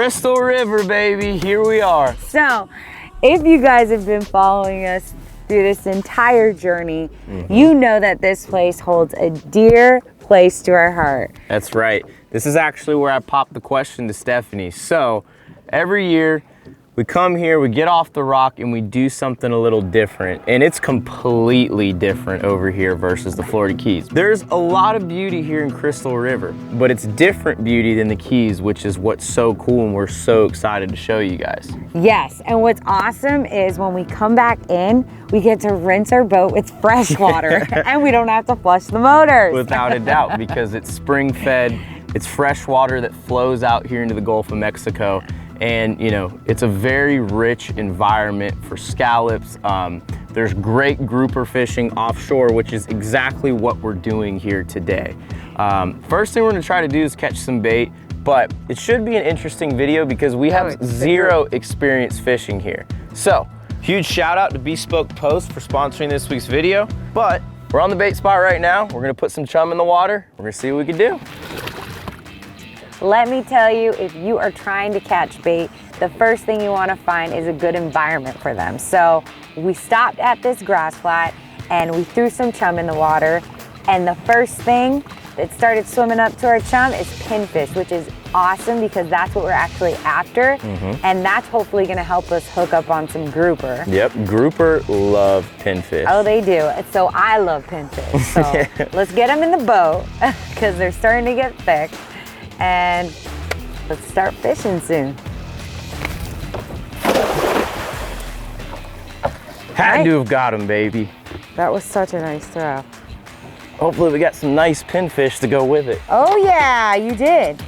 Crystal River, baby, here we are. So, if you guys have been following us through this entire journey, you know that this place holds a dear place to our heart. That's right. This is actually where I popped the question to Stephanie. So, every year, we come here, we get off the rock, and we do something a little different. And it's completely different over here versus the Florida Keys. There's a lot of beauty here in Crystal River, but it's different beauty than the Keys, which is what's so cool and we're so excited to show you guys. Yes, and what's awesome is when we come back in, we get to rinse our boat with fresh water and we don't have to flush the motors. Without a doubt, because it's spring fed, it's fresh water that flows out here into the Gulf of Mexico. And you know, it's a very rich environment for scallops. There's great grouper fishing offshore, which is exactly what we're doing here today. First thing we're gonna try to do is catch some bait, but it should be an interesting video because we have zero experience fishing here. So, huge shout out to Bespoke Post for sponsoring this week's video, but we're on the bait spot right now. We're gonna put some chum in the water. We're gonna see what we can do. Let me tell you, if you are trying to catch bait, the first thing you want to find is a good environment for them. So we stopped at this grass flat and we threw some chum in the water. And the first thing that started swimming up to our chum is pinfish, which is awesome because that's what we're actually after. And that's hopefully going to help us hook up on some grouper. Yep, grouper love pinfish. Oh, they do. So I love pinfish. So let's get them in the boat because they're starting to get thick. And let's start fishing soon. Had to have got him, baby. That was such a nice throw. Hopefully we got some nice pinfish to go with it. Oh yeah, you did.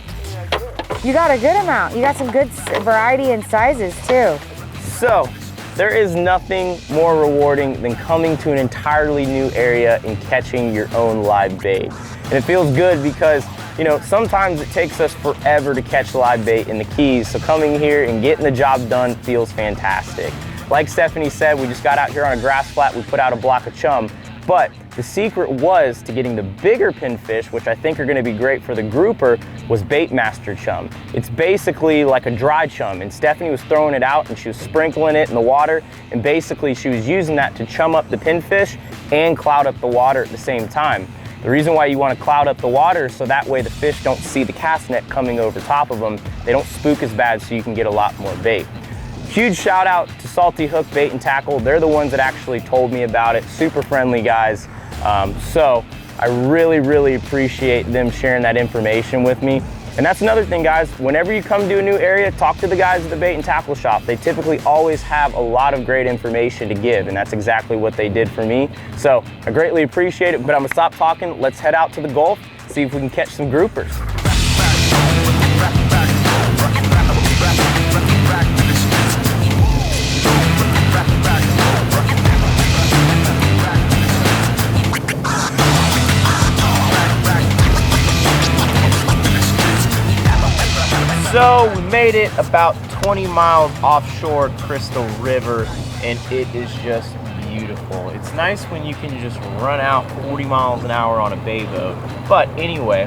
You got a good amount. You got some good variety in sizes too. So, there is nothing more rewarding than coming to an entirely new area and catching your own live bait. And it feels good because, you know, sometimes it takes us forever to catch live bait in the Keys, so coming here and getting the job done feels fantastic. Like Stephanie said, we just got out here on a grass flat, we put out a block of chum, but the secret was to getting the bigger pinfish, which I think are gonna be great for the grouper, was Baitmaster chum. It's basically like a dry chum, and Stephanie was throwing it out and she was sprinkling it in the water, and basically she was using that to chum up the pinfish and cloud up the water at the same time. The reason why you want to cloud up the water is so that way the fish don't see the cast net coming over top of them. They don't spook as bad, so you can get a lot more bait. Huge shout out to Salty Hook Bait and Tackle. They're the ones that actually told me about it. Super friendly guys. So I really, really appreciate them sharing that information with me. And that's another thing, guys. Whenever you come to a new area, talk to the guys at the bait and tackle shop. They typically always have a lot of great information to give, and that's exactly what they did for me. So I greatly appreciate it, but I'm gonna stop talking. Let's head out to the Gulf, see if we can catch some groupers. So we made it about 20 miles offshore Crystal River, and it is just beautiful. It's nice when you can just run out 40 miles an hour on a bay boat. But anyway,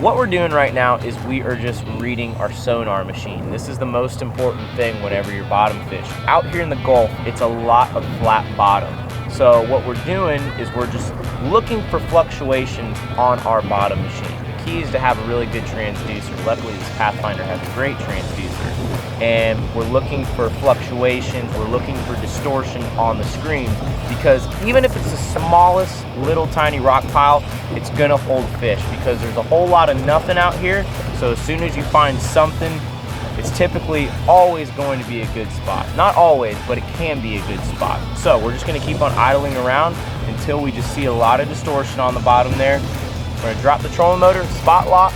what we're doing right now is we are just reading our sonar machine. This is the most important thing whenever you're bottom fish. Out here in the Gulf, it's a lot of flat bottom. So what we're doing is we're just looking for fluctuations on our bottom machine. The key is to have a really good transducer. Luckily, this Pathfinder has a great transducer. And we're looking for fluctuations, we're looking for distortion on the screen, because even if it's the smallest little tiny rock pile, it's gonna hold fish because there's a whole lot of nothing out here. So as soon as you find something, it's typically always going to be a good spot. Not always, but it can be a good spot. So we're just gonna keep on idling around until we just see a lot of distortion on the bottom there. We're gonna drop the trolling motor, spot lock,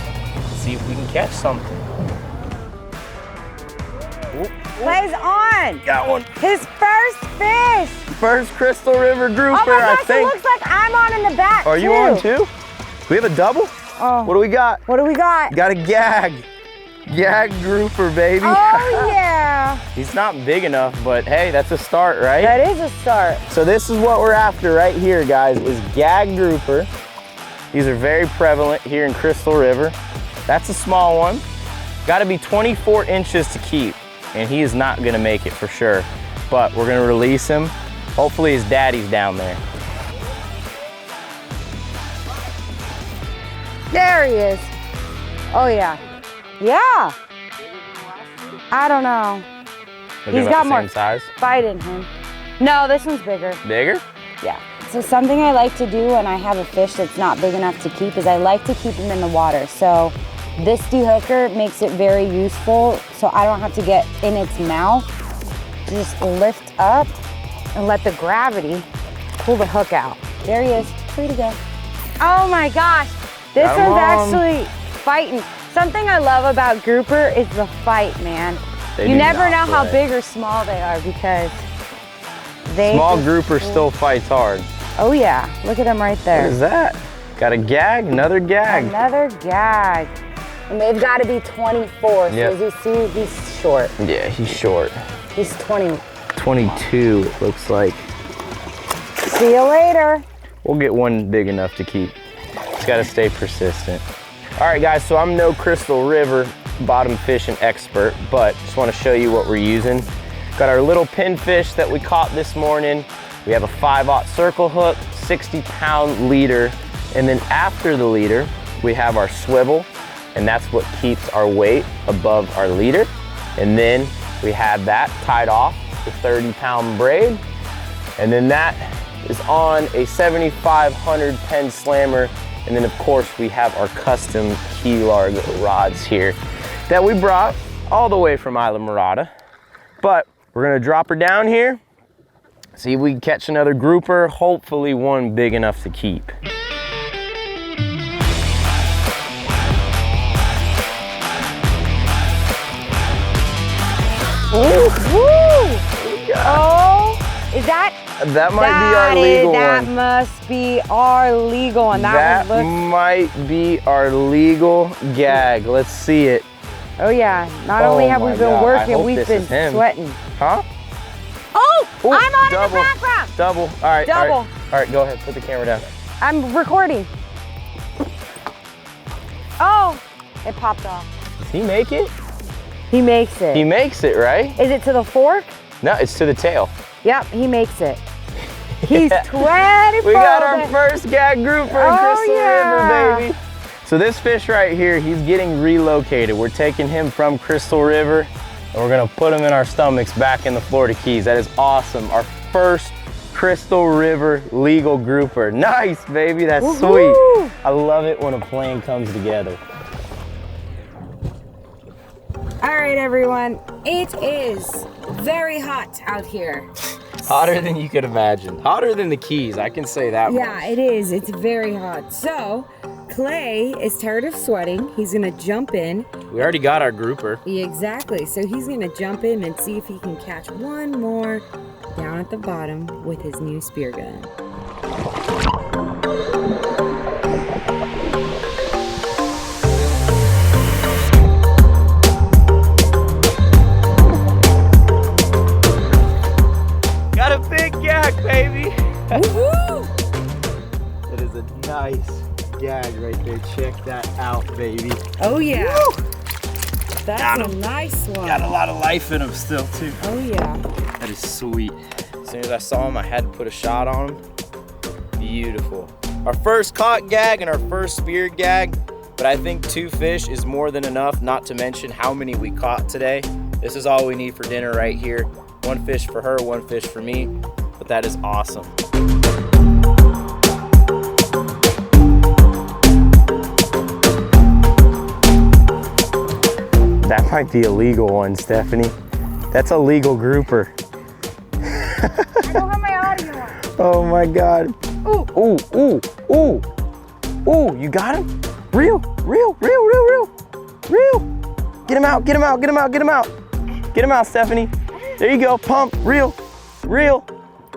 see if we can catch something. Play's on. Got one. His first fish. First Crystal River grouper, Oh my gosh, I think. it looks like I'm on in the back. Are you on too? We have a double? Oh. What do we got? What do we got? Got a gag. Gag grouper, baby. Oh yeah. He's not big enough, but hey, that's a start, right? That is a start. So this is what we're after right here, guys, is gag grouper. These are very prevalent here in Crystal River. That's a small one. Gotta be 24 inches to keep, and he is not gonna make it for sure. But we're gonna release him. Hopefully his daddy's down there. There he is. Oh yeah. Yeah. I don't know. He's got more size. fight in him. No, this one's bigger. Bigger? Yeah. So something I like to do when I have a fish that's not big enough to keep is I like to keep him in the water. So this dehooker makes it very useful so I don't have to get in its mouth. Just lift up and let the gravity pull the hook out. There he is, free to go. Oh my gosh, this one's actually fighting. Something I love about grouper is the fight, man. You never know how big or small they are because they small grouper still fights hard. Oh yeah, look at him right there. What is that? Got a gag, another gag. Another gag. And they've got to be 24, so as you see, he's short. Yeah, he's short. He's 20. 22, it looks like. See you later. We'll get one big enough to keep. Just gotta stay persistent. All right, guys, so I'm no Crystal River bottom fishing expert, but just wanna show you what we're using. Got our little pinfish that we caught this morning. We have a 5/0 circle hook, 60-pound leader, and then after the leader, we have our swivel, and that's what keeps our weight above our leader. And then we have that tied off with 30-pound braid, and then that is on a 7500 Penn Slammer. And then of course we have our custom key larg rods here that we brought all the way from Isla Mirada. But we're gonna drop her down here, see if we can catch another grouper, hopefully one big enough to keep. Ooh, woo! Oh, is that? That might be our legal that one. That must be our legal one. That might be our legal gag. Let's see it. Oh yeah, not only have we been working, we've been sweating. Huh? Oh, ooh, I'm on double, in the background. Double, all right. Double. All right, go ahead, put the camera down. I'm recording. Oh, it popped off. Does he make it? He makes it. He makes it, right? Is it to the fork? No, it's to the tail. Yep, he makes it. He's 24. We got our first gag grouper in Crystal River, baby. So this fish right here, he's getting relocated. We're taking him from Crystal River and we're gonna put him in our stomachs back in the Florida Keys. That is awesome. Our first Crystal River legal grouper. Nice, baby, that's sweet. I love it when a plan comes together. All right, everyone, it is very hot out here. Hotter than you could imagine. Hotter than the Keys, I can say that. Yeah, it is. It's very hot. So, Clay is tired of sweating. He's gonna jump in. We already got our grouper. Exactly. So he's gonna jump in and see if he can catch one more down at the bottom with his new spear gun. Got a big gag, baby. Woohoo! That is a nice gag right there. Check that out, baby. Oh yeah. Woo! That's a nice one. Got a lot of life in him still too. Oh yeah. That is sweet. As soon as I saw him, I had to put a shot on him. Beautiful. Our first caught gag and our first spear gag, but I think 2 fish is more than enough, not to mention how many we caught today. This is all we need for dinner right here. 1 fish for her, 1 fish for me, but that is awesome. That might be a legal one, Stephanie. That's a legal grouper. I don't have my audio on. Oh my God. Ooh. Ooh, ooh, ooh. Ooh, you got him? Reel, reel, reel, reel, reel, reel. Get him out, get him out, get him out, get him out. Get him out, Stephanie. There you go, pump, reel, reel.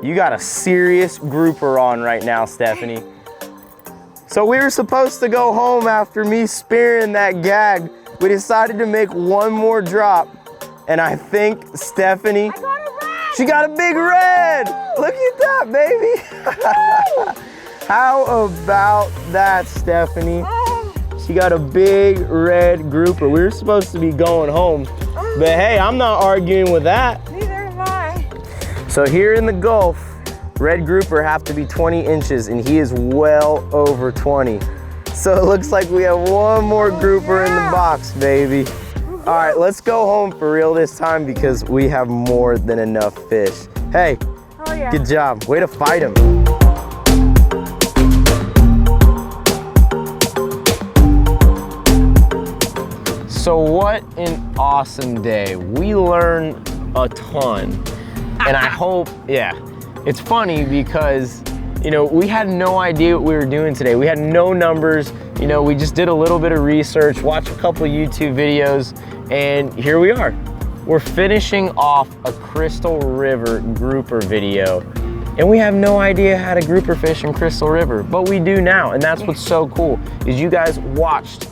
You got a serious grouper on right now, Stephanie. So we were supposed to go home after me spearing that gag. We decided to make one more drop. And I think Stephanie, she got a big red. Look at that, baby. How about that, Stephanie? this. You got a big red grouper. We were supposed to be going home, but hey, I'm not arguing with that. Neither am I. So here in the Gulf, red grouper have to be 20 inches and he is well over 20. So it looks like we have one more grouper in the box, baby. All right, let's go home for real this time because we have more than enough fish. Hey, good job. Way to fight him. So what an awesome day. We learned a ton. And I hope, yeah, it's funny because, you know, we had no idea what we were doing today. We had no numbers. You know, we just did a little bit of research, watched a couple of YouTube videos, and here we are. We're finishing off a Crystal River grouper video. And we have no idea how to grouper fish in Crystal River, but we do now. And that's what's so cool, is you guys watched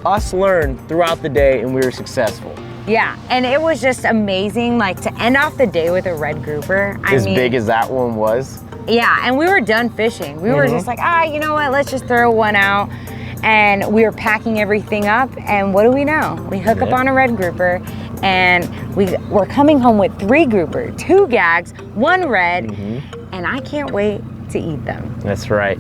us learn throughout the day and we were successful. Yeah, and it was just amazing, like to end off the day with a red grouper. As big as that one was. Yeah, and we were done fishing. We were just like, you know what, let's just throw one out. And we were packing everything up, and what do we know? We hook up on a red grouper, and we're coming home with 3 grouper, 2 gags, 1 red, and I can't wait to eat them. That's right.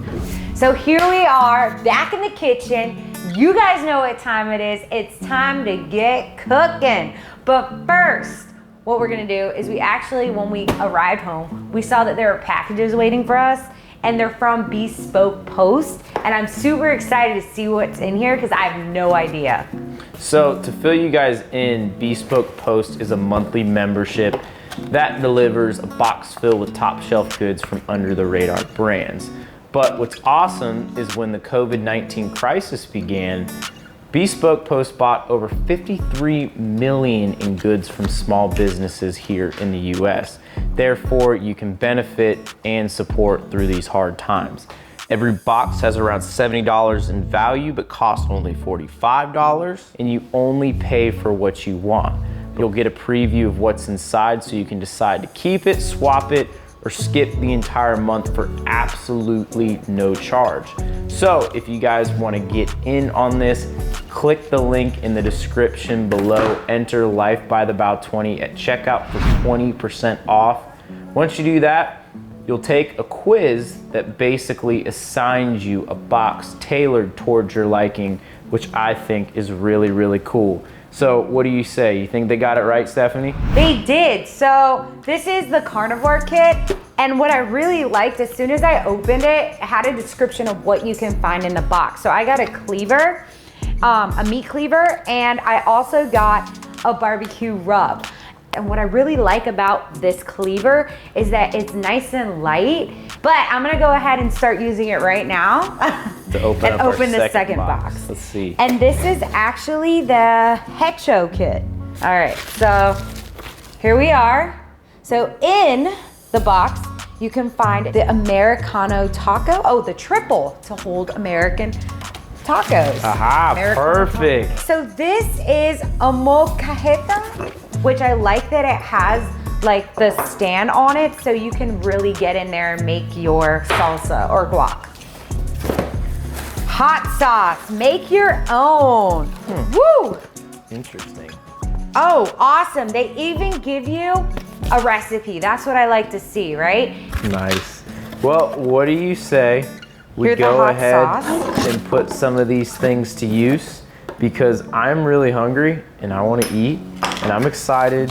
So here we are, back in the kitchen. You guys know what time it is. It's time to get cooking. But first, what we're gonna do is when we arrived home, we saw that there were packages waiting for us, and they're from Bespoke Post, and I'm super excited to see what's in here because I have no idea. So to fill you guys in, Bespoke Post is a monthly membership that delivers a box filled with top shelf goods from under the radar brands. But what's awesome is when the COVID-19 crisis began, Bespoke Post bought over 53 million in goods from small businesses here in the US. Therefore, you can benefit and support through these hard times. Every box has around $70 in value, but costs only $45, and you only pay for what you want. You'll get a preview of what's inside so you can decide to keep it, swap it, or skip the entire month for absolutely no charge. So if you guys want to get in on this, click the link in the description below, enter Life by the Bow 20 at checkout for 20% off. Once you do that, you'll take a quiz that basically assigns you a box tailored towards your liking, which I think is really, really cool. So what do you say? You think they got it right, Stephanie? They did. So this is the carnivore kit. And what I really liked, as soon as I opened it, it had a description of what you can find in the box. So I got a cleaver, a meat cleaver, and I also got a barbecue rub. And what I really like about this cleaver is that it's nice and light, but I'm gonna go ahead and start using it right now to open the second box. Let's see. And this is actually the Hecho kit. All right, so here we are. So in the box, you can find the Americano taco. Oh, the triple to hold American tacos. Aha, perfect. Taco. So this is a molcajeta, which I like that it has like the stand on it so you can really get in there and make your salsa or guac. Hot sauce, make your own. Woo! Interesting. Oh, awesome. They even give you a recipe. That's what I like to see, right? Nice. Well, what do you say we Here's go the hot ahead sauce. and put some of these things to use, because I'm really hungry and I want to eat, and I'm excited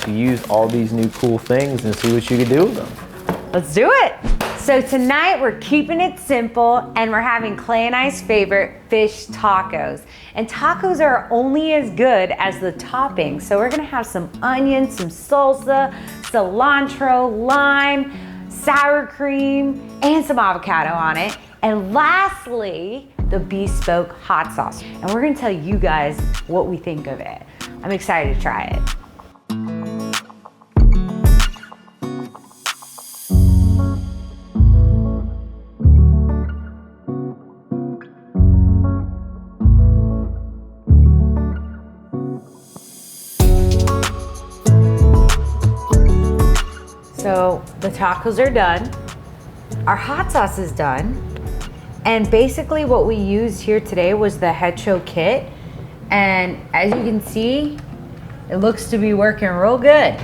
to use all these new cool things and see what you can do with them. Let's do it. So tonight we're keeping it simple and we're having Clay and I's favorite fish tacos. And tacos are only as good as the topping. So we're gonna have some onions, some salsa, cilantro, lime, sour cream, and some avocado on it. And lastly, the Bespoke hot sauce. And we're gonna tell you guys what we think of it. I'm excited to try it. So the tacos are done. Our hot sauce is done. And basically what we used here today was the head show kit. And as you can see, it looks to be working real good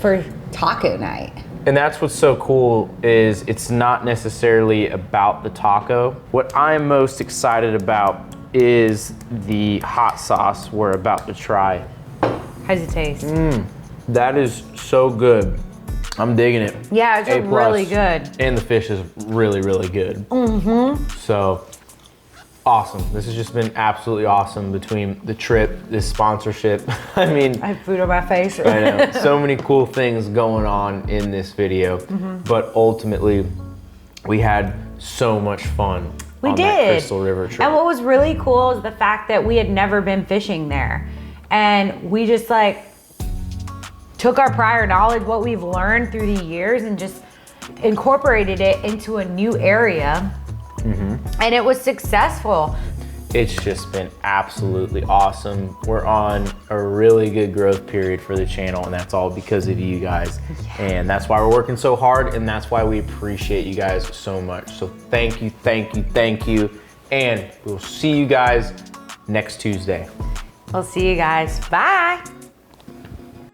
for taco night. And that's what's so cool is it's not necessarily about the taco. What I'm most excited about is the hot sauce we're about to try. How's it taste? That is so good. I'm digging it. Yeah, it's A+. really good. And the fish is really, really good. So awesome. This has just been absolutely awesome between the trip, this sponsorship. I mean, I have food on my face. I know, so many cool things going on in this video, but ultimately we had so much fun on that Crystal River trip. And what was really cool is the fact that we had never been fishing there. And we just like took our prior knowledge, what we've learned through the years, and just incorporated it into a new area. And it was successful. It's just been absolutely awesome. We're on a really good growth period for the channel, and that's all because of you guys. And that's why we're working so hard, and that's why we appreciate you guys so much. So thank you, thank you, thank you. And we'll see you guys next Tuesday. We'll see you guys. Bye.